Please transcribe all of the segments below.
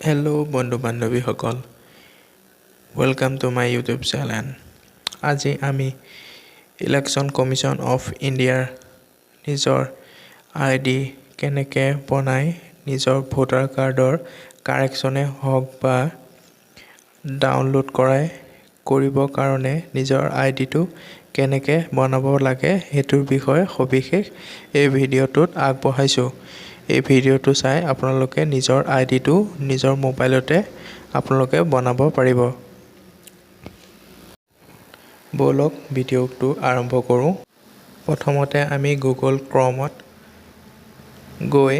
Hello বন্ধু বান্ধৱীসকল, welcome to my YouTube channel. আজি আমি ইলেকশ্যন কমিশ্যন অফ ইণ্ডিয়াৰ নিজৰ আইডি কেনেকৈ বনাই নিজৰ ভোটাৰ কাৰ্ডৰ কাৰেকশ্যনে হওক বা ডাউনলোড কৰিবৰ কাৰণে নিজৰ আইডিটো কেনেকৈ বনাব লাগে সেইটোৰ বিষয়ে সবিশেষ এই ভিডিঅ'টোত আগবঢ়াইছোঁ। এই ভিডিঅ'টো চাই আপোনালোকে নিজৰ আইডিটো নিজৰ মোবাইলতে আপোনালোকে বনাব পাৰিব। বলক ভিডিঅ'টো আৰম্ভ কৰোঁ। প্ৰথমতে আমি গুগল ক্ৰমত গৈ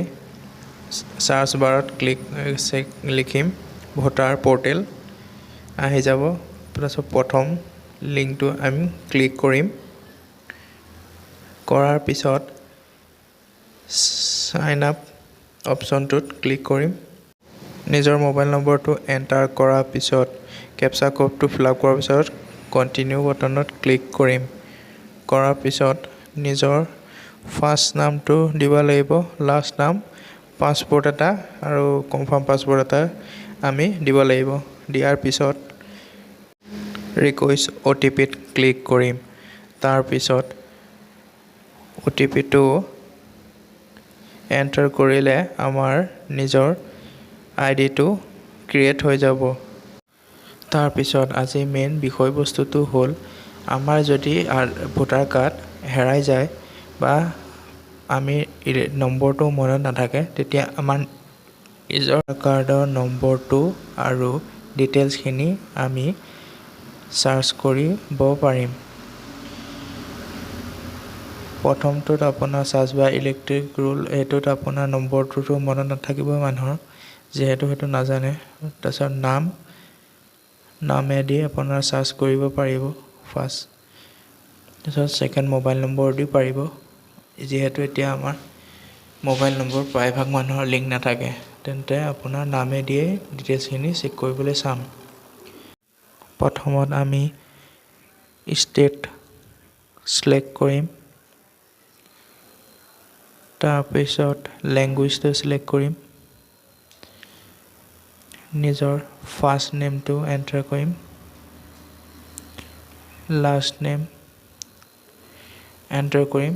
সাৰ্চ বাৰত লিখিম ভোটাৰ পৰ্টেল, আহি যাব। তাৰপিছত প্ৰথম লিংকটো আমি ক্লিক কৰিম। কৰাৰ পিছত সাইন আপ অপশ্যনটোত ক্লিক কৰিম। নিজৰ মোবাইল নম্বৰটো এণ্টাৰ কৰাৰ পিছত কেপচা কোডটো ফিলআপ কৰাৰ পিছত কণ্টিনিউ বাটনত ক্লিক কৰিম। কৰাৰ পিছত নিজৰ ফাৰ্ষ্ট নামটো দিব লাগিব, লাষ্ট নাম, পাছপোৰ্ট এটা আৰু কনফাৰ্ম পাছপোৰ্ট এটা আমি দিব লাগিব। দিয়াৰ পিছত ৰিকুৱেষ্ট OTPত ক্লিক কৰিম। তাৰপিছত OTPটো এণ্টাৰ কৰিলে আমাৰ নিজৰ আইডিটো ক্ৰিয়েট হৈ যাব। তাৰপিছত আজি মেইন বিষয়বস্তুটো হ'ল, আমাৰ যদি ভোটাৰ কাৰ্ড হেৰাই যায় বা আমি নম্বৰটো মনত নাথাকে, তেতিয়া আমাৰ নিজৰ কাৰ্ডৰ নম্বৰটো আৰু ডিটেইলছখিনি আমি চাৰ্চ কৰিব পাৰিম। প্ৰথমটোত আপোনাৰ চাৰ্চ বাই ইলেক্ট্ৰিক ৰুল, এইটোত আপোনাৰ নম্বৰটোতো মনত নাথাকিব মানুহৰ, যিহেতু সেইটো নাজানে। তাৰপিছত নামেদি আপোনাৰ চাৰ্চ কৰিব পাৰিব ফাৰ্ষ্ট। তাৰপিছত ছেকেণ্ড মোবাইল নম্বৰ দি পাৰিব, যিহেতু এতিয়া আমাৰ মোবাইল নম্বৰ প্ৰায়ভাগ মানুহৰ লিংক নাথাকে, তেন্তে আপোনাৰ নামেদিয়েই ডিটেইলছখিনি চেক কৰিবলৈ চাম। প্ৰথমত আমি ষ্টেট ছিলেক্ট কৰিম। তাৰপিছত লেংগুৱেজটো ছিলেক্ট কৰিম। নিজৰ ফাৰ্ষ্ট নেমটো এণ্টাৰ কৰিম, লাষ্ট নেম এণ্টাৰ কৰিম,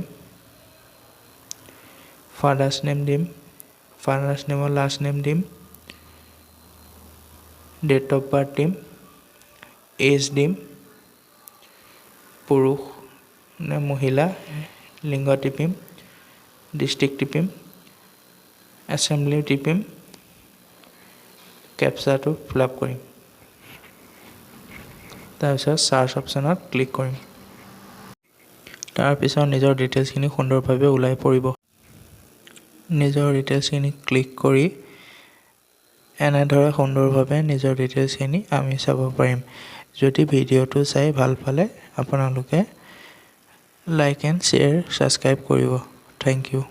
ফাদাৰ্ছ নেম দিম, ফাদাৰ্ছ নেমৰ লাষ্ট নেম দিম, ডেট অফ বাৰ্থ দিম, এজ দিম, পুৰুষ নে মহিলা লিংগ টিপিম, ডিষ্ট্ৰিক্ট টিপিম, এছেম্বলি টিপিম, কেপচাটো ফিলআপ কৰিম। তাৰপিছত চাৰ্চ অপশ্যনত ক্লিক কৰিম। তাৰপিছত নিজৰ ডিটেইলছখিনি সুন্দৰভাৱে ওলাই পৰিব। নিজৰ ডিটেইলছখিনি ক্লিক কৰি এনেদৰে সুন্দৰভাৱে নিজৰ ডিটেইলছখিনি আমি চাব পাৰিম। যদি ভিডিঅ'টো চাই ভাল পালে আপোনালোকে লাইক এণ্ড শ্বেয়াৰ ছাবস্ক্ৰাইব কৰিব। Thank U.